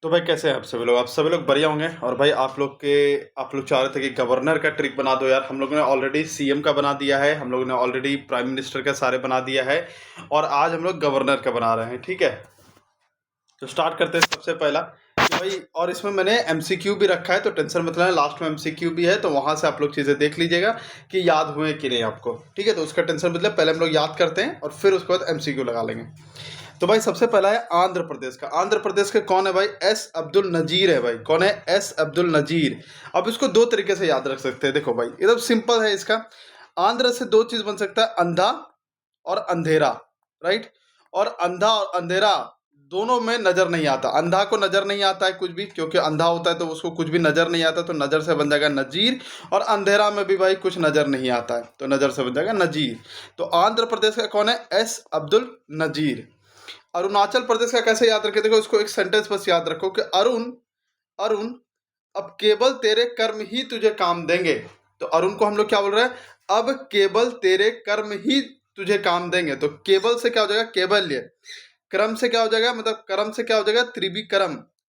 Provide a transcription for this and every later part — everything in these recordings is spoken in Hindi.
तो भाई कैसे हैं आप सभी लोग? आप सभी लोग बढ़िया होंगे। और भाई आप लोग चाह रहे थे कि गवर्नर का ट्रिक बना दो यार। हम लोगों ने ऑलरेडी सीएम का बना दिया है, हम लोगों ने ऑलरेडी प्राइम मिनिस्टर का सारे बना दिया है, और आज हम लोग गवर्नर का बना रहे हैं। ठीक है, तो स्टार्ट करते हैं। सबसे पहला कि भाई, और इसमें मैंने एमसीक्यू भी रखा है, तो टेंशन मत लेना, लास्ट में एमसीक्यू भी है, तो वहां से आप लोग चीज़ें देख लीजिएगा कि याद हुए कि नहीं आपको। ठीक है, तो उसका टेंशन मतलब पहले हम लोग याद करते हैं और फिर उसके बाद एमसीक्यू लगा लेंगे। तो भाई सबसे पहला है आंध्र प्रदेश का। आंध्र प्रदेश के कौन है भाई? एस अब्दुल नजीर है भाई। कौन है? एस अब्दुल नजीर। अब इसको दो तरीके से याद रख सकते हैं। देखो भाई, एकदम सिंपल है इसका। आंध्र से दो चीज बन सकता है, अंधा और अंधेरा। राइट। और अंधा और अंधेरा दोनों में नजर नहीं आता। अंधा को नजर नहीं आता है कुछ भी, क्योंकि अंधा होता है तो उसको कुछ भी नजर नहीं आता, तो नजर से बन जाएगा नजीर। और अंधेरा में भी भाई कुछ नजर नहीं आता है, तो नजर से बन जाएगा नजीर। तो आंध्र प्रदेश का कौन है? एस अब्दुल नजीर। अरुणाचल प्रदेश का कैसे याद रखे? देखो, इसको एक सेंटेंस बस याद रखो कि अरुण, अरुण अब केवल तेरे कर्म ही तुझे काम देंगे। तो अरुण को हम लोग क्या बोल रहे हैं? अब केवल तेरे कर्म ही तुझे काम देंगे। तो केवल से क्या हो जाएगा? केवल्य। कर्म से क्या हो जाएगा? मतलब कर्म से क्या हो जाएगा? त्रिविक्रम,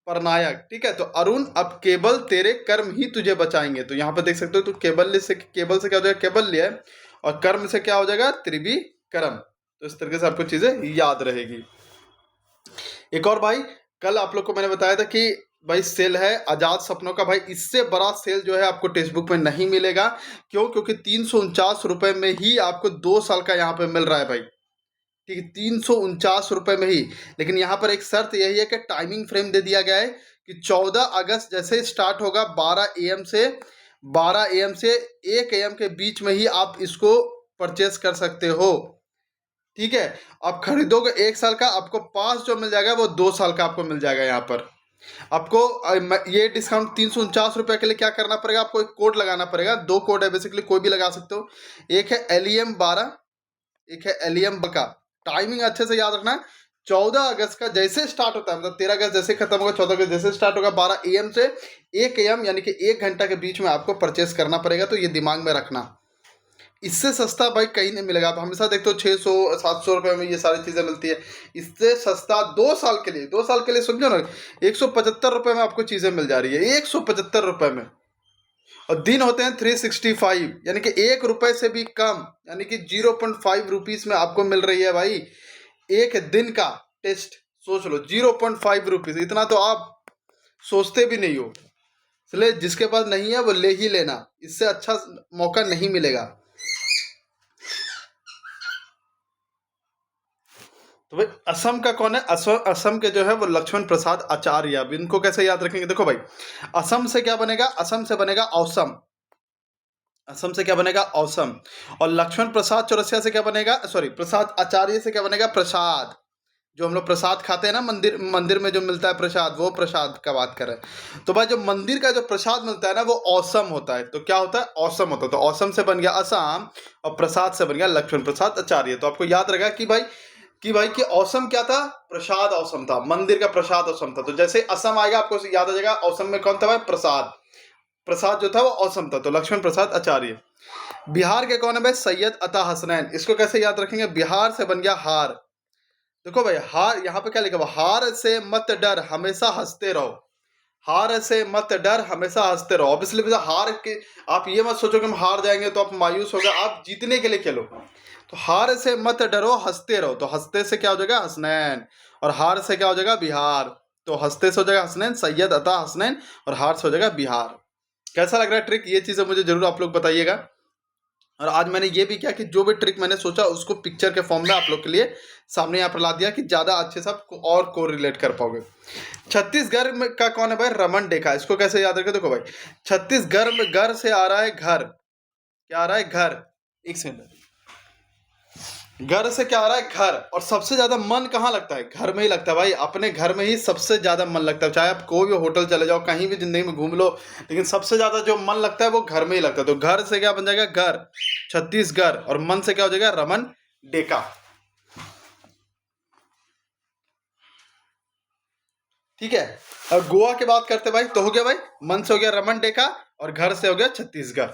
परनायक। ठीक है, तो अरुण अब केवल तेरे कर्म ही तुझे बचाएंगे। तो यहाँ पे देख सकते हो, तो केवल से क्या हो जाएगा? केवल्य है। और कर्म से क्या हो जाएगा? त्रिविक्रम। तो इस तरीके से आपको चीजें याद रहेगी। एक और भाई, कल आप लोग को मैंने बताया था कि भाई सेल है आजाद सपनों का। भाई इससे बड़ा सेल जो है आपको टेक्स्ट बुक में नहीं मिलेगा। क्यों? क्योंकि 349 रुपए में ही आपको 2 साल का यहाँ पे मिल रहा है भाई। ठीक है, 349 रुपए में ही। लेकिन यहाँ पर एक शर्त यही है कि टाइमिंग फ्रेम दे दिया गया है कि 14 अगस्त जैसे स्टार्ट होगा 12 AM से 12 AM से 1 AM के बीच में ही आप इसको परचेस कर सकते हो। ठीक है, आप खरीदोगे 1 साल का, आपको पास जो मिल जाएगा वो 2 साल का आपको मिल जाएगा। यहाँ पर आपको ये डिस्काउंट 349 रुपये के लिए क्या करना पड़ेगा? आपको एक कोड लगाना पड़ेगा। 2 कोड है बेसिकली, कोई भी लगा सकते हो। एक है LEM12, एक है LEM का। टाइमिंग अच्छे से याद रखना। 14 अगस्त का जैसे स्टार्ट होता है, मतलब 13 अगस्त जैसे खत्म होगा, 14 अगस्त जैसे स्टार्ट होगा, 12 AM से 1 AM यानी कि 1 घंटा के बीच में आपको परचेस करना पड़ेगा। तो ये दिमाग में रखना। इससे सस्ता भाई कहीं नहीं मिलेगा। आप हमेशा देखते हो 600-700 रुपए में ये सारी चीजें मिलती है। इससे सस्ता 2 साल के लिए, 2 साल के लिए समझो ना, 175 रुपए में आपको चीजें मिल जा रही है। 175 रुपए में। और दिन होते हैं 365, यानी कि 1 रुपए से भी कम, यानी कि 0.5 रुपीज में आपको मिल रही है भाई एक दिन का टेस्ट। सोच लो, 0.5 रुपीज, इतना तो आप सोचते भी नहीं हो। इसलिए जिसके पास नहीं है वो ले ही लेना, इससे अच्छा मौका नहीं मिलेगा। तो भाई असम का कौन है? असम के जो है वो लक्ष्मण प्रसाद आचार्य। अब इनको कैसे याद रखेंगे? देखो भाई, असम से क्या बनेगा? असम से बनेगा औसम। असम से क्या बनेगा? औसम। और लक्ष्मण प्रसाद चौरसिया से क्या बनेगा? सॉरी, प्रसाद आचार्य से क्या बनेगा? प्रसाद। जो हम लोग प्रसाद खाते हैं ना, मंदिर मंदिर में जो मिलता है प्रसाद, वो प्रसाद का बात करें। तो भाई जो मंदिर का जो प्रसाद मिलता है ना, वो औसम होता है। तो क्या होता है? औसम होता है। तो औसम से बन गया असम, और प्रसाद से बन गया लक्ष्मण प्रसाद आचार्य। तो आपको याद रहेगा कि औसम क्या था? प्रसाद औसम था, मंदिर का प्रसाद औसम था। तो जैसे असम आएगा आपको याद आ जाएगा औसम में कौन था भाई? प्रसाद। प्रसाद जो था वो औसम था, तो लक्ष्मण प्रसाद आचार्य। बिहार के कौन है भाई? सैयद अता हसनैन। इसको कैसे याद रखेंगे? बिहार से बन गया हार। देखो भाई, हार यहाँ पे क्या लिखा हुआ? हार से मत डर, हमेशा हंसते रहो। हार से मत डर, हमेशा हंसते रहो। ऑब्वियसली हार के, आप ये मत सोचो कि हम हार जाएंगे तो आप मायूस हो गए। आप जीतने के लिए खेलो। तो हार से मत डरो, हंसते रहो। तो हंसते से क्या हो जाएगा? हसनैन। और हार से क्या हो जाएगा? बिहार। तो हंसते से हो जाएगा हसनैन, सैयद अता हसनैन। और हार से हो जाएगा बिहार। कैसा लग रहा है ट्रिक? ये चीजें मुझे जरूर आप लोग बताइएगा। और आज मैंने ये भी किया कि जो भी ट्रिक मैंने सोचा उसको पिक्चर के फॉर्म में आप लोग के लिए सामने यहाँ पर ला दिया, कि ज्यादा अच्छे से आप और को रिलेट कर पाओगे। छत्तीसगढ़ में का कौन है भाई? रमन डेका। इसको कैसे याद रखें? देखो भाई, छत्तीसगढ़ में घर से आ रहा है घर। क्या आ रहा है? घर। एक सेकंड। घर से क्या आ रहा है? घर। और सबसे ज्यादा मन कहाँ लगता है? घर में ही लगता है भाई। अपने घर में ही सबसे ज्यादा मन लगता है। चाहे आप कोई भी होटल चले जाओ, कहीं भी जिंदगी में घूम लो, लेकिन सबसे ज्यादा जो मन लगता है वो घर में ही लगता है। तो घर से क्या बन जाएगा? घर, छत्तीसगढ़। और मन से क्या हो जाएगा? रमन डेका। ठीक है। और गोवा की बात करते भाई, तो हो गया भाई, मन से हो गया रमन डेका, और घर से हो गया छत्तीसगढ़।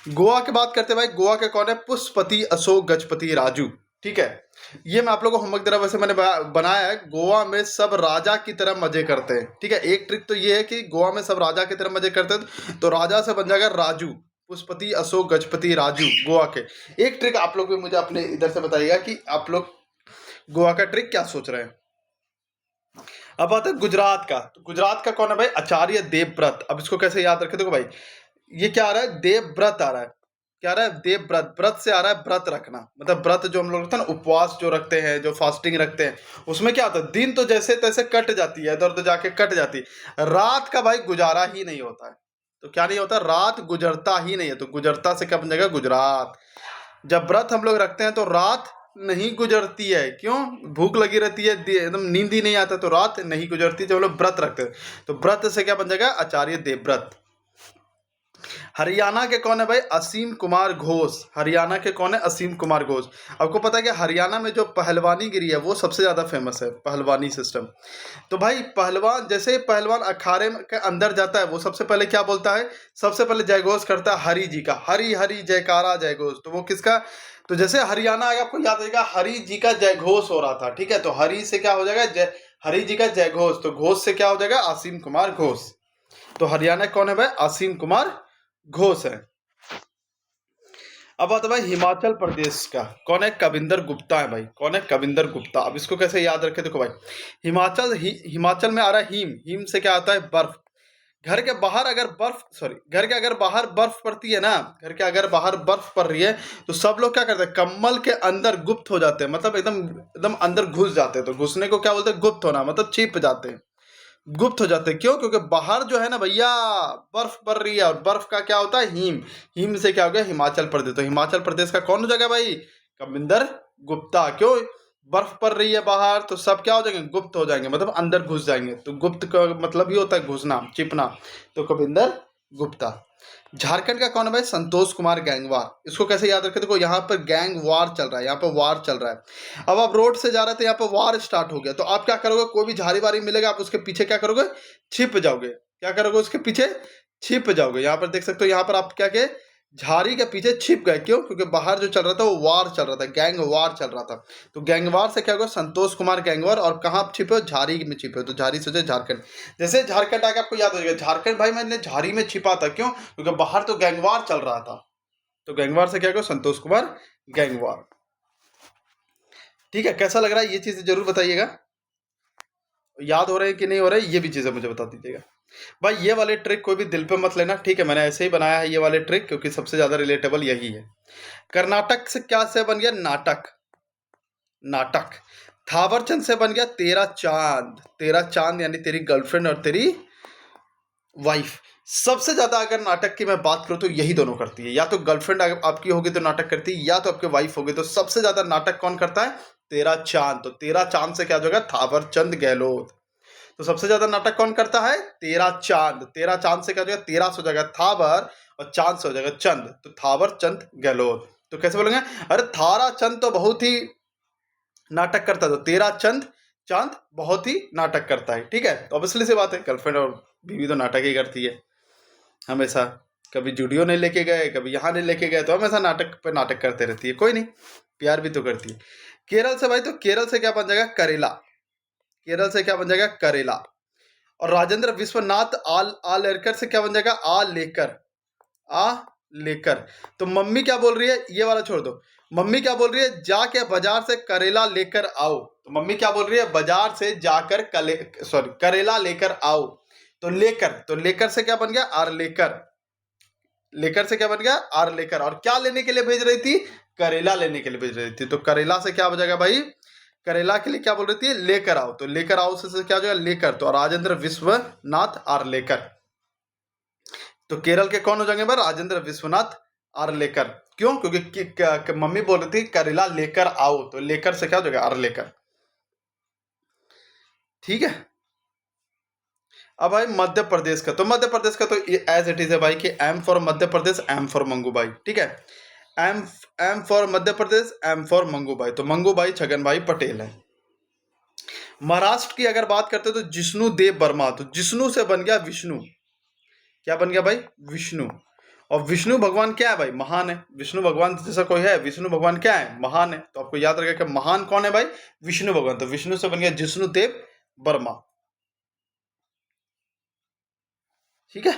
गोवा की बात करते भाई, गोवा के कौन है? पुष्पति अशोक गजपति राजू। ठीक है, ये मैं आप लोगों को होमवर्क दे रहा हूं। वैसे मैंने बनाया है, गोवा में सब राजा की तरह मजे करते हैं। ठीक है, एक ट्रिक तो ये है कि गोवा में सब राजा की तरह मजे करते हैं, तो राजा से बन जाएगा राजू, पुष्पति अशोक गजपति राजू गोवा के। एक ट्रिक आप लोग भी मुझे अपने इधर से बताइएगा कि आप लोग गोवा का ट्रिक क्या सोच रहे हैं। अब बात है गुजरात का, तो गुजरात का कौन है भाई, आचार्य देवव्रत। अब इसको कैसे याद रखे, देखो भाई ये क्या आ रहा है, देवव्रत आ रहा है। क्या आ रहा है, देवव्रत। व्रत से आ रहा है व्रत रखना, मतलब व्रत जो हम लोग रखते हैं ना, उपवास जो रखते हैं, जो फास्टिंग रखते हैं, उसमें क्या होता है, दिन तो जैसे तैसे कट जाती है, इधर उधर जाके कट जाती है, रात का भाई गुजारा ही नहीं होता है। तो क्या नहीं होता, रात गुजरता ही नहीं है। तो गुजरता से क्या बन जाएगा, गुजरात। जब व्रत हम लोग रखते हैं तो रात नहीं गुजरती है, क्यों, भूख लगी रहती है, एकदम नींद ही नहीं आता, तो रात नहीं गुजरती जब हम लोग व्रत रखते हैं। तो व्रत से क्या बन जाएगा, आचार्य देवव्रत। हरियाणा के कौन है भाई, असीम कुमार घोष। हरियाणा के कौन है, असीम कुमार घोष। आपको पता है कि हरियाणा में जो पहलवानी गिरी है वो सबसे ज्यादा फेमस है, पहलवानी सिस्टम। तो भाई पहलवान, जैसे ही पहलवान अखाड़े के अंदर जाता है, वो सबसे पहले क्या बोलता है, सबसे पहले जयघोष करता है हरि जी का, हरि हरि जयकारा जयघोष। तो वो किसका, तो जैसे हरियाणा आएगा आपको याद आएगा, हरि जी का जयघोष हो रहा था। ठीक है, तो हरि से क्या हो जाएगा, जय, हरि जी का जयघोष। तो घोष से क्या हो जाएगा, असीम कुमार घोष। तो हरियाणा कौन है भाई, असीम कुमार घोष है। अब आता है भाई हिमाचल प्रदेश का, कौन है, कविंदर गुप्ता है भाई। कौन है, कविंदर गुप्ता। अब इसको कैसे याद रखे, देखो भाई हिमाचल में आ रहा है हिम। हिम से क्या आता है, बर्फ। घर के बाहर अगर बर्फ, सॉरी, घर के अगर बाहर बर्फ पड़ती है ना, घर के अगर बाहर बर्फ पड़ रही है, तो सब लोग क्या करते हैं, कम्बल के अंदर गुप्त हो जाते हैं, मतलब एकदम एकदम अंदर घुस जाते हैं। तो घुसने को क्या बोलते हैं, गुप्त होना, मतलब छिप जाते हैं, गुप्त हो जाते हैं। क्यों, क्योंकि बाहर जो है ना भैया बर्फ पड़ रही है, और बर्फ का क्या होता है, हिम। हिम से क्या हो गया, हिमाचल प्रदेश। तो हिमाचल प्रदेश का कौन हो जाएगा भाई, कविंदर गुप्ता। क्यों, बर्फ पड़ रही है बाहर, तो सब क्या हो जाएंगे, गुप्त हो जाएंगे, मतलब अंदर घुस जाएंगे। तो गुप्त का मतलब ही होता है घुसना, छिपना। तो कविंदर गुप्ता। झारखंड का कौन है भाई, संतोष कुमार गैंगवार। इसको कैसे याद रखें, देखो यहाँ पर गैंग वार चल रहा है, यहाँ पर वार चल रहा है। अब आप रोड से जा रहे थे, यहाँ पर वार स्टार्ट हो गया, तो आप क्या करोगे, कोई भी झाड़ी वारी मिलेगा, आप उसके पीछे क्या करोगे, छिप जाओगे। क्या करोगे, उसके पीछे छिप जाओगे। यहाँ पर देख सकते हो, यहाँ पर आप क्या के, झाड़ी के पीछे छिप गए। क्यों, क्योंकि बाहर जो चल रहा था वो वार चल रहा था, गैंग वार चल रहा था। तो गैंगवार से क्या होगा, संतोष कुमार गैंगवार। और कहाँ आप छिपे हो, झाड़ी में छिपे हो। तो झाड़ी से झारखंड। जैसे झारखंड आके आपको याद हो जाएगा, झारखंड भाई मैंने झाड़ी में छिपा था, क्यों, क्योंकि बाहर तो गैंगवार चल रहा था। तो गैंगवार से क्या होगा, संतोष कुमार गैंगवार। ठीक है, कैसा लग रहा है, ये चीजें जरूर बताइएगा, याद हो रहे हैं कि नहीं हो रहे, ये भी चीजें मुझे बता दीजिएगा भाई। ये वाले ट्रिक कोई भी दिल पे मत लेना, ठीक है, मैंने ऐसे ही बनाया है ये वाले ट्रिक, क्योंकि सबसे ज्यादा रिलेटेबल यही है। कर्नाटक से क्या से बन गया, नाटक। नाटक। थावरचंद से बन गया तेरा चांद। तेरा चांद यानी तेरी गर्लफ्रेंड और तेरी वाइफ। सबसे ज्यादा अगर नाटक की मैं बात करूं तो यही दोनों करती है, या तो गर्लफ्रेंड आपकी होगी तो नाटक करती है, या तो आपकी वाइफ होगी। तो सबसे ज्यादा नाटक कौन करता है, तेरा चांद। तो तेरा चांद से क्या हो जाएगा, थावरचंद गहलोत। तो सबसे ज्यादा नाटक कौन करता है, तेरा चांद। तेरा चांद से क्या हो जाएगा, तेरा से हो जाएगा थावर, और चांद से हो जाएगा चंद, तो थावर चंद गहलोत। तो कैसे बोलेंगे, अरे थारा चंद तो बहुत ही नाटक करता है, तो तेरा चंद चांद बहुत ही नाटक करता है। ठीक है, तो ऑब्वियसली सी बात है, गर्लफ्रेंड और बीवी तो नाटक ही करती है हमेशा। कभी जूडियो नहीं लेके गए, कभी यहाँ नहीं लेके गए, तो हमेशा नाटक पे नाटक करते रहती है। कोई नहीं, प्यार भी तो करती है। केरल से भाई, तो केरल से क्या बन जाएगा, करेला। केरल से क्या बन जाएगा, करेला। और राजेंद्र विश्वनाथ आलेकर से क्या बन जाएगा, आ लेकर। आ लेकर। तो मम्मी क्या बोल रही है, ये वाला छोड़ दो। मम्मी क्या बोल रही है, जाके बाजार से करेला लेकर आओ। तो मम्मी क्या बोल रही है, बाजार से जाकर करेला लेकर आओ। तो लेकर से क्या बन गया, आर लेकर। लेकर से क्या बन गया, आर लेकर। और क्या लेने के लिए भेज रही थी, करेला लेने के लिए भेज रही थी। तो करेला से क्या हो जाएगा भाई, करेला के लिए क्या बोल रही थी, लेकर आओ। तो लेकर आओ से क्या हो जाएगा, लेकर। तो राजेंद्र विश्वनाथ आर लेकर। तो केरल के कौन हो जाएंगे भाई, राजेंद्र विश्वनाथ आर लेकर। क्यों, क्योंकि मम्मी बोल रही थी करेला लेकर आओ, तो लेकर से क्या हो जाएगा, आर लेकर। ठीक है। अब भाई मध्य प्रदेश का, तो मध्य प्रदेश का तो एज इट इज है भाई कि M for Madhya Pradesh, M for Mangubai. ठीक है, M M for Madhya Pradesh, M for Mangubai. तो मंगूबाई छगन भाई पटेल है। महाराष्ट्र की अगर बात करते तो जिष्णु देव वर्मा। तो जिष्णु से बन गया विष्णु। क्या बन गया भाई, विष्णु। और विष्णु भगवान क्या है भाई? महान है। विष्णु भगवान जैसा कोई है? विष्णु भगवान क्या है? महान है। तो आपको याद रखेगा कि महान कौन है भाई? विष्णु भगवान। तो विष्णु से बन गया जिष्णुदेव वर्मा। ठीक है।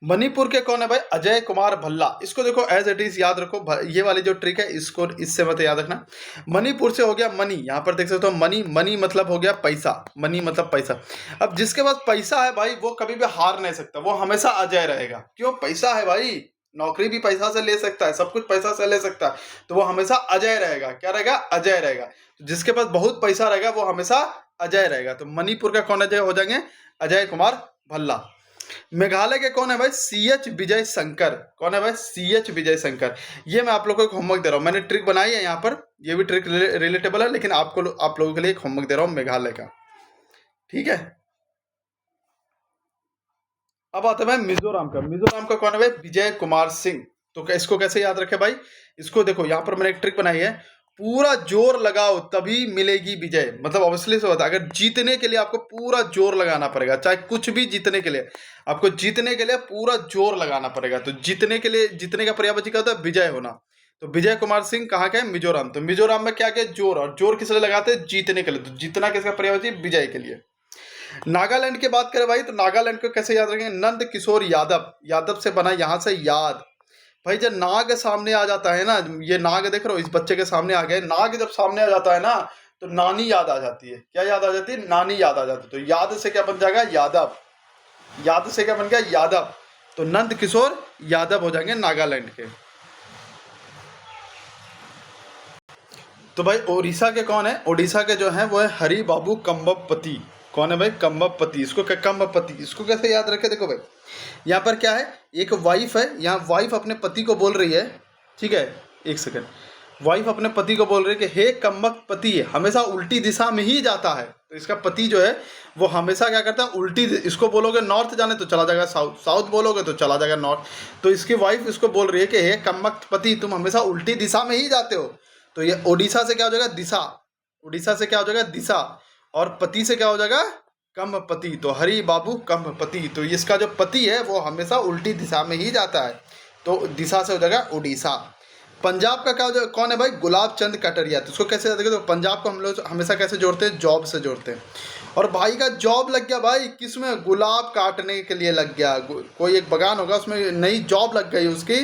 मणिपुर के कौन है भाई? अजय कुमार भल्ला। इसको देखो एज इट इज याद रखो, ये वाली जो ट्रिक है इसको इससे मत याद रखना। मणिपुर से हो गया मनी, यहाँ पर देख सकते हो मनी, मनी मतलब हो गया पैसा, मनी मतलब पैसा। अब जिसके पास पैसा है भाई वो कभी भी हार नहीं सकता, वो हमेशा अजय रहेगा। क्यों? पैसा है भाई, नौकरी भी पैसा से ले सकता है, सब कुछ पैसा से ले सकता है, तो वो हमेशा अजय रहेगा। क्या रहेगा? अजय रहेगा। तो जिसके पास बहुत पैसा रहेगा वो हमेशा अजय रहेगा। तो मणिपुर का कौन अजय हो जाएंगे? अजय कुमार भल्ला। मेघालय के कौन है भाई? CH विजय शंकर। कौन है भाई? CH विजय शंकर। ये मैं आप लोगों को होमवर्क दे रहा हूँ, मैंने ट्रिक बनाई है यहाँ पर, ये भी ट्रिक रिलेटेबल है, लेकिन आप लोगों के लिए एक होमवर्क दे रहा हूँ मेघालय का। ठीक है। अब आता है भाई मिजोरम का। मिजोरम का कौन है भाई? विजय कुमार सिंह। तो इसको कैसे याद रखे भाई? इसको देखो यहाँ पर मैंने एक ट्रिक बनाई है, पूरा जोर लगाओ तभी मिलेगी विजय। मतलब ऑब्वियसली से होता है, अगर जीतने के लिए आपको पूरा जोर लगाना पड़ेगा, चाहे कुछ भी जीतने के लिए, आपको जीतने के लिए पूरा जोर लगाना पड़ेगा। तो जीतने के लिए, जीतने का पर्यायवाची क्या होता है? विजय होना। तो विजय कुमार सिंह कहाँ के हैं? मिजोरम। तो मिजोरम में क्या क्या? जोर। और जोर किस लिए लगाते हैं? जीतने के लिए। तो जीतना किसका पर्यायवाची? विजय के लिए। नागालैंड की बात करें भाई, तो नागालैंड को कैसे याद रखेंगे? नंद किशोर यादव। यादव से बना यहाँ से याद। भाई जब नाग सामने आ जाता है ना, ये नाग देख रहे हो, इस बच्चे के सामने आ गए, नाग जब सामने आ जाता है ना तो नानी याद आ जाती है। क्या याद आ जाती है? नानी याद आ जाती है। तो याद से क्या बन जाएगा? यादव। याद से क्या बन गया? यादव। तो नंद किशोर यादव हो जाएंगे नागालैंड के। तो भाई ओडिशा के कौन है? ओडिशा के जो है वो है हरि बाबू कम्बपति। कौन है भाई? कम्बपति। इसको क्या? कम्बपति। इसको कैसे याद रखे? देखो भाई यहाँ पर क्या है, एक वाइफ है, यहाँ वाइफ अपने पति को बोल रही है, ठीक है, एक सेकंड, वाइफ अपने पति को बोल रही है कि हे कम्बक पति, हमेशा उल्टी दिशा में ही जाता है। तो इसका पति जो है वो हमेशा क्या करता है? उल्टी। इसको बोलोगे नॉर्थ जाने तो चला जाएगा साउथ, साउथ बोलोगे तो चला जाएगा नॉर्थ। तो इसकी वाइफ इसको बोल रही है कि हे कम्बक पति, तुम हमेशा उल्टी दिशा में ही जाते हो। तो ये ओडिशा से क्या हो जाएगा? दिशा। उड़ीसा से क्या हो जाएगा? दिशा। और पति से क्या हो जाएगा? कम्बपति। तो हरि बाबू कम्बपति। तो इसका जो पति है वो हमेशा उल्टी दिशा में ही जाता है, तो दिशा से हो जाएगा उड़ीसा। पंजाब का क्या कौन है भाई? गुलाब चंद कटारिया। तो इसको कैसे देखो, तो पंजाब को हम लोग हमेशा कैसे जोड़ते हैं? जॉब से जोड़ते हैं। और भाई का जॉब लग गया भाई किसमें? गुलाब काटने के लिए लग गया। कोई एक बगान होगा उसमें नई जॉब लग गई उसकी,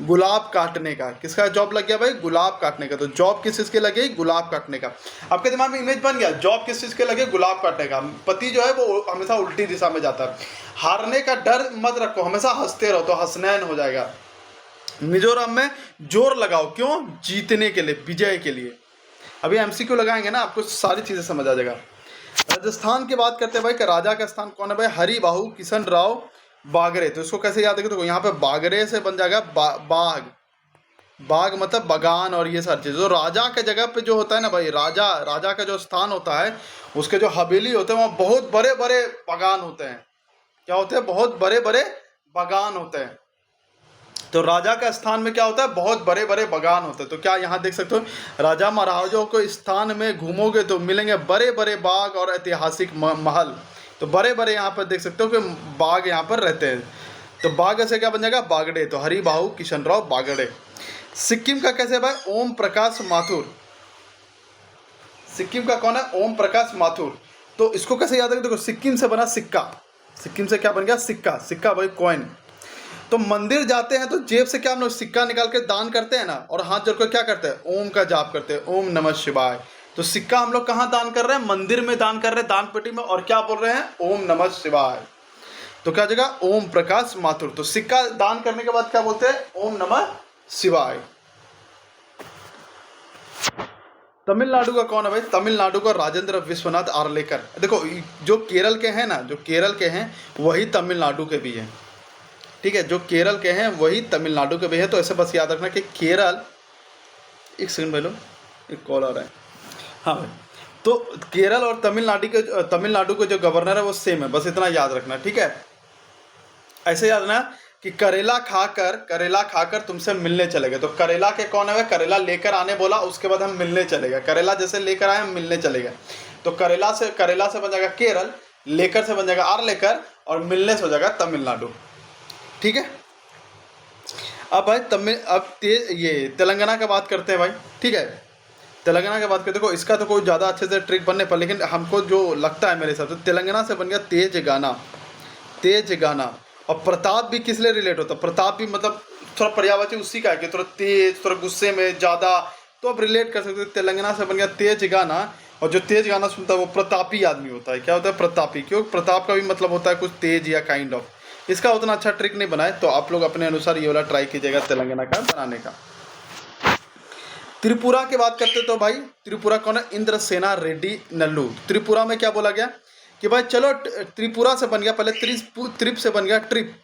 गुलाब काटने का। किसका जॉब लग गया भाई? गुलाब काटने का। तो जॉब किस चीज़ के लगे? गुलाब काटने का। आपके दिमाग में इमेज बन गया, जॉब किस चीज़ के लगे? गुलाब काटने का। पति जो है वो हमेशा उल्टी दिशा में जाता है। हारने का डर मत रखो, हमेशा हंसते रहो, तो हंसनैन हो जाएगा। मिजोरम में जोर लगाओ, क्यों? जीतने के लिए, विजय के लिए। अभी MCQ लगाएंगे ना, आपको सारी चीज़ें समझ आ जाएगा। राजस्थान की बात करते हैं भाई कि राजा का स्थान कौन है भाई? हरि बाहू किशन राव बागरे। तो इसको कैसे याद रखें? तो यहाँ पे बागरे से बन जाएगा बाग। बाग मतलब बगान और ये सारी चीज़। तो राजा के जगह पे जो होता है ना भाई, राजा का जो स्थान होता है, उसके जो हवेली होते हैं वहाँ बहुत बड़े बड़े बगान होते हैं। क्या होते हैं? बहुत बड़े बड़े बगान होते हैं। तो राजा का स्थान में क्या होता है? बहुत बड़े बड़े बगान होते हैं। तो क्या यहाँ देख सकते हो, राजा महाराजाओं को स्थान में घूमोगे तो मिलेंगे बड़े बड़े बाग और ऐतिहासिक महल। तो बड़े बड़े यहाँ पर देख सकते हो कि बाग यहाँ पर रहते हैं। तो बाग से क्या बन जाएगा? बागड़े। तो हरि बाहू किशन राव बागड़े। सिक्किम का कैसे भाई? ओम प्रकाश माथुर। सिक्किम का कौन है? ओम प्रकाश माथुर। तो इसको कैसे याद रखें? देखो सिक्किम से बना सिक्का। सिक्किम से क्या बन गया? सिक्का। सिक्का भाई कॉइन। तो मंदिर जाते हैं तो जेब से क्या हम लोग सिक्का निकाल के दान करते हैं ना, और हाथ जोड़ कर क्या करते हैं? ओम का जाप करते हैं, ओम नमः शिवाय। तो सिक्का हम लोग कहाँ दान कर रहे हैं? मंदिर में दान कर रहे हैं, दान पेटी में। और क्या बोल रहे हैं? ओम नमः शिवाय। तो क्या जगह? ओम प्रकाश माथुर। तो सिक्का दान करने के बाद क्या बोलते हैं? ओम नमः शिवाय। तमिलनाडु का कौन है भाई? तमिलनाडु का राजेंद्र विश्वनाथ आर्लेकर। देखो जो केरल के हैं ना, जो केरल के हैं वही तमिलनाडु के भी हैं, ठीक है, जो केरल के हैं वही तमिलनाडु के भी है। तो ऐसे बस याद रखना कि केरल, एक सेकंड भाई लो, एक कॉल आ रहा है। हाँ भाई, तो केरल और तमिलनाडु के जो गवर्नर है वो सेम है, बस इतना याद रखना, ठीक है। ऐसे याद रखना कि करेला खाकर तुमसे मिलने चले गए। तो करेला के कौन है? करेला लेकर आने बोला, उसके बाद हम मिलने चले गए। करेला जैसे लेकर आए हम मिलने चले गए। तो करेला से बन जाएगा केरल, लेकर से बन जाएगा आर्लेकर, और मिलने से हो जाएगा तमिलनाडु, ठीक है। अब भाई ये तेलंगाना का बात करते हैं भाई, ठीक है। तेलंगाना की बात करते हो, इसका तो कोई ज़्यादा अच्छे से ट्रिक बनने पर, लेकिन हमको जो लगता है मेरे हिसाब से तेलंगाना से बन गया तेज गाना। तेज गाना। और प्रताप भी किस लिए रिलेट होता है? प्रताप भी मतलब थोड़ा पर्यायवाची उसी का है कि थोड़ा तेज, थोड़ा गुस्से में ज़्यादा, तो आप रिलेट कर सकते हो। तेलंगाना से बन गया तेज गाना। और जो तेज गाना सुनता है वो प्रतापी आदमी होता है। क्या होता है? प्रतापी। क्यों? प्रताप का भी मतलब होता है कुछ तेज या काइंड ऑफ। इसका उतना अच्छा ट्रिक नहीं बनाए, तो आप लोग अपने अनुसार ये वाला ट्राई कीजिएगा तेलंगाना का बनाने का। त्रिपुरा की बात करते तो भाई त्रिपुरा कौन है? इंद्रसेना रेड्डी नल्लू। त्रिपुरा में क्या बोला गया कि भाई चलो त्रिपुरा से बन गया, पहले त्रिप से बन गया ट्रिप।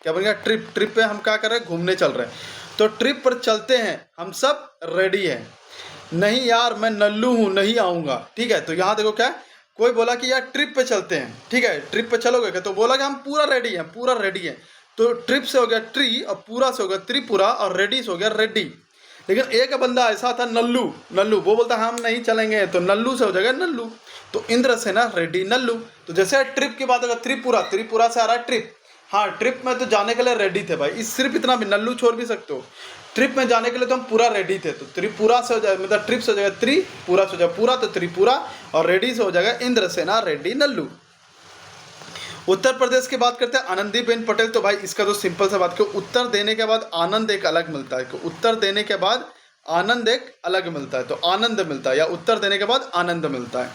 क्या बन गया? ट्रिप। ट्रिप पे हम क्या कर रहे हैं? घूमने चल रहे हैं। तो ट्रिप पर चलते हैं, हम सब रेडी हैं। नहीं यार मैं नल्लू हूँ, नहीं आऊँगा। ठीक है, तो यहाँ देखो क्या है, कोई बोला कि यार ट्रिप पे चलते हैं, ठीक है ट्रिप पे चलोगे क्या? तो बोला कि हम पूरा रेडी हैं, पूरा रेडी हैं। तो ट्रिप से हो गया ट्री, और पूरा से हो गया त्रिपुरा, और रेडी से हो गया रेड्डी। लेकिन एक बंदा ऐसा था नल्लू। नल्लू वो बोलता हम नहीं चलेंगे, तो नल्लू से हो जाएगा नल्लू। तो इंद्रसेना रेड्डी नल्लू। तो जैसे ट्रिप की बात होगा त्रिपुरा, त्रिपुरा से आ रहा है ट्रिप। हाँ, ट्रिप में तो जाने के लिए रेडी थे भाई। इस सिर्फ इतना भी, नल्लू छोड़ भी सकते हो। ट्रिप में जाने के लिए तो हम पूरा रेडी थे। तो त्रिपुरा से हो जाए, मतलब ट्रिप से हो जाएगा त्रिपुरा से हो जाएगा पूरा, तो त्रिपुरा। और रेडी से हो जाएगा इंद्रसेना रेड्डी नल्लू। उत्तर प्रदेश की बात करते हैं, आनंदीबेन पटेल। तो भाई इसका तो सिंपल सा बात, क्यों? उत्तर देने के बाद आनंद एक अलग मिलता है। क्यों? उत्तर देने के बाद आनंद एक अलग मिलता है, तो आनंद मिलता है, या उत्तर देने के बाद आनंद मिलता है।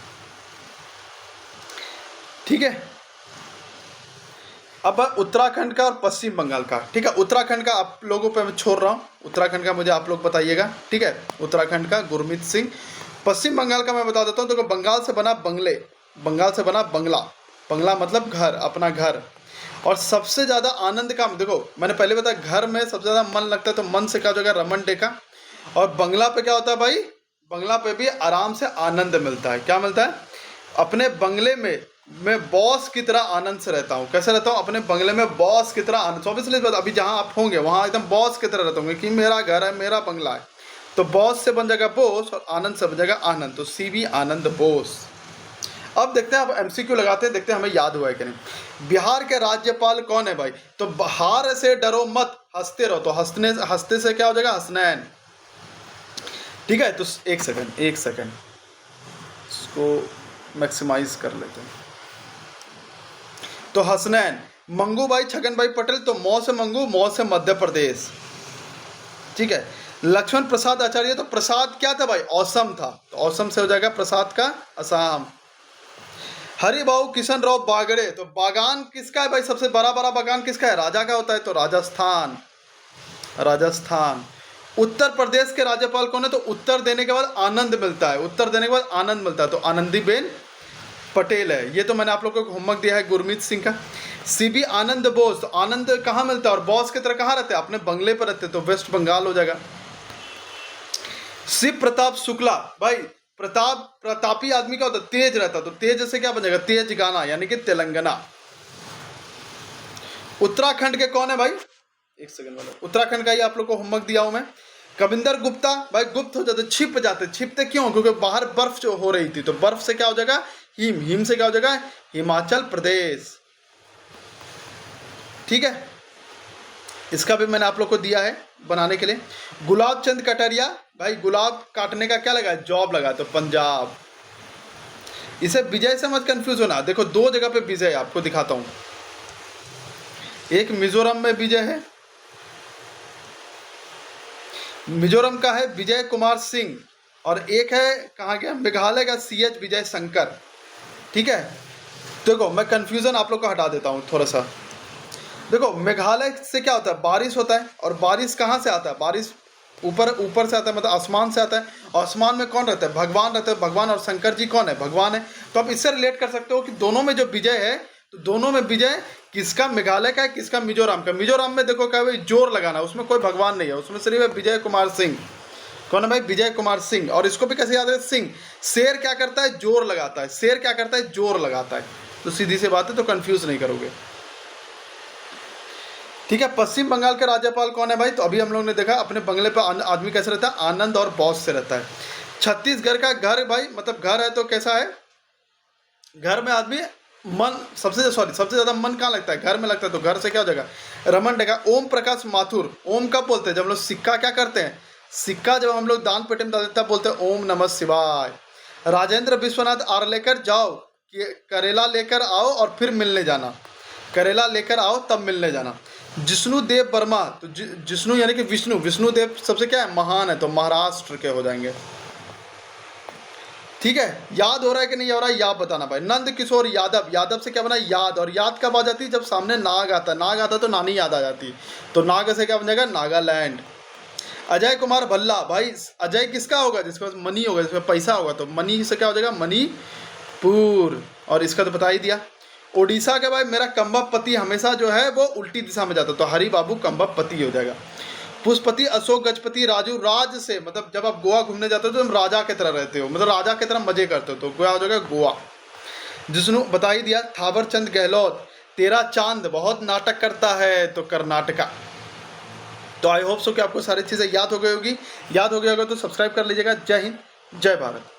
ठीक है, अब उत्तराखंड का और पश्चिम बंगाल का। ठीक है, उत्तराखंड का आप लोगों पे मैं छोड़ रहा हूँ, उत्तराखंड का मुझे आप लोग बताइएगा। ठीक है, उत्तराखंड का गुरमीत सिंह। पश्चिम बंगाल का मैं बता देता हूँ। देखो, बंगाल से बना बंगले, बंगाल से बना बंगला। बंगला मतलब घर, अपना घर। और सबसे ज़्यादा आनंद का, देखो मैंने पहले बताया घर में सबसे ज़्यादा मन लगता है, तो मन से क्या हो जाएगा? रमन टेका। और बंगला पे क्या होता है भाई? बंगला पे भी आराम से आनंद मिलता है। क्या मिलता है? अपने बंगले में मैं बॉस की तरह आनंद से रहता हूँ। कैसे रहता हूँ? अपने बंगले में बॉस की तरह आनंद। 24 बात, अभी जहाँ आप होंगे वहाँ एकदम बॉस की तरह रहता हूँ कि मेरा घर है, मेरा बंगला है। तो बॉस से बन जाएगा बोस, और आनंद से बन जाएगा आनंद। तो सीवी आनंद बोस। अब देखते हैं, अब एमसीक्यू लगाते हैं, देखते हैं हमें याद हुआ है कि नहीं। बिहार के राज्यपाल कौन है भाई? तो हार से डरो मत, हंसते रहो। तो हंसते से क्या हो जाएगा? हसनैन। ठीक है, तो एक सेकंड इसको मैक्सिमाइज कर लेते हैं। तो हसनैन। मंगू भाई छगन भाई पटेल। तो मौ से मंगू, मौ से मध्य प्रदेश। ठीक है, लक्ष्मण प्रसाद आचार्य। तो प्रसाद क्या था भाई? औसम था। तो औसम से हो जाएगा प्रसाद का असम। हरिभाऊ किशन राव बागड़े। तो बागान किसका है भाई? सबसे बड़ा बागान किसका है? राजा का होता है। तो राजस्थान। राजस्थान। उत्तर प्रदेश के राज्यपाल कौन है? तो उत्तर देने के बाद आनंद मिलता है, उत्तर देने के बाद आनंद मिलता है, तो आनंदीबेन पटेल है। ये तो मैंने आप लोगों को होमवर्क दिया है गुरमीत सिंह का। सीबी आनंद बोस। तो आनंद कहाँ मिलता है? और बॉस की तरह कहाँ रहते हैं? अपने बंगले पर रहते हैं। तो वेस्ट बंगाल हो जाएगा। शिव प्रताप शुक्ला। भाई प्रतापी आदमी का होता है, तेज रहता। तो तेज से क्या बनेगा? तेज गाना, यानी कि तेलंगाना। उत्तराखंड के कौन है भाई? एक सेकंड वाला, उत्तराखंड का ही आप लोग को होमवर्क दिया हूं मैं। कविंदर गुप्ता। भाई गुप्त हो जाते, छिप जाते। छिपते क्यों? क्योंकि बाहर बर्फ जो हो रही थी, तो बर्फ से क्या हो जाएगा? हिम। हिम से क्या हो जाएगा? हिमाचल प्रदेश। ठीक है, इसका भी मैंने आप लोग को दिया है बनाने के लिए। गुलाब चंद कटारिया। भाई गुलाब काटने का क्या लगा है? जॉब लगा। तो पंजाब। इसे विजय से मत कंफ्यूज होना। देखो, दो जगह पे विजय आपको दिखाता हूं। एक मिजोरम में विजय है, मिजोरम का है विजय कुमार सिंह। और एक है कहाँ गया? मेघालय का CH विजय शंकर। ठीक है, देखो मैं कंफ्यूजन आप लोग को हटा देता हूँ थोड़ा सा। देखो, मेघालय से क्या होता है? बारिश होता है। और बारिश कहाँ से आता है? बारिश ऊपर से आता है, मतलब आसमान से आता है। आसमान में कौन रहता है? भगवान रहते हैं। भगवान। और शंकर जी कौन है? भगवान है। तो आप इससे रिलेट कर सकते हो कि दोनों में जो विजय है, तो दोनों में विजय किसका? मेघालय का है, किसका? मिजोरम का। मिजोरम में देखो क्या भाई? जोर लगाना, उसमें कोई भगवान नहीं है, उसमें सिर्फ है विजय कुमार सिंह। कौन है भाई? विजय कुमार सिंह। और इसको भी कैसे याद है? सिंह। शेर क्या करता है? जोर लगाता है। शेर क्या करता है? जोर लगाता है। तो सीधी सी बात है, तो कंफ्यूज नहीं करोगे। ठीक है, पश्चिम बंगाल के राज्यपाल कौन है भाई? तो अभी हम लोग ने देखा अपने बंगले पर आदमी कैसे रहता है? आनंद और बॉस से रहता है। छत्तीसगढ़ का घर भाई, मतलब घर है तो कैसा है? घर में आदमी मन सबसे ज़्यादा मन कहाँ लगता है? घर में लगता है। तो घर से क्या हो जाएगा? रमन डेगा। ओम प्रकाश माथुर। ओम कब बोलते हैं? जब हम लोग सिक्का क्या करते हैं? सिक्का जब हम लोग दान पेटी में डाल देते हैं बोलते हैं ओम नमः शिवाय। राजेंद्र विश्वनाथ लेकर जाओ, करेला लेकर आओ और फिर मिलने जाना। करेला लेकर आओ तब मिलने जाना। जिष्णु देव वर्मा। तो जिष्णु यानी कि विष्णु। विष्णुदेव सबसे क्या है? महान है, तो महाराष्ट्र के हो जाएंगे। ठीक है, याद हो रहा है कि नहीं हो रहा है? याद बताना भाई। नंद किशोर यादव। यादव से क्या बना? याद। और याद कब आ जाती है? जब सामने नाग आता है। नाग आता तो नानी याद आ जाती। तो नाग से क्या बन जाएगा? नागालैंड। अजय कुमार भल्ला। भाई अजय किसका होगा? जिसके पास मनी होगा, जिसके पास पैसा होगा। तो मनी से क्या हो जाएगा? मणिपुर। और इसका तो बता ही दिया। ओडिशा के भाई मेरा कंबपति हमेशा जो है वो उल्टी दिशा में जाता है, तो हरि बाबू कंबपति हो जाएगा। पुष्पति अशोक गजपति राजू। राज से मतलब जब आप गोवा घूमने जाते हो तो तुम राजा की तरह रहते हो, मतलब राजा की तरह मजे करते हो, तो गोवा हो जाएगा गोवा। जिष्णु बता ही दिया। थावर चंद गहलोत। तेरा चांद बहुत नाटक करता है, तो कर्नाटका। तो आई होप सो कि आपको सारी चीज़ें याद हो गई होगी। याद हो गया होगा तो सब्सक्राइब कर लीजिएगा। जय हिंद, जय भारत।